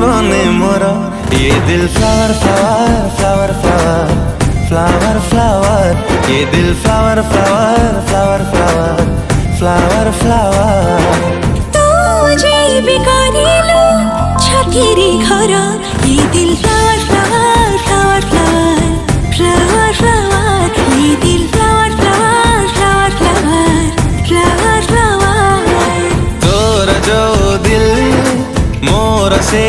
জীবনে মোরা ये दिल flower flower flower flower flower flower ये दिल flower flower flower flower flower flower तुझे बिकारिलो छातीरी घरा ये दिल flower flower flower flower flower flower ये दिल flower flower flower flower flower flower तोरा जो दिल मोरा से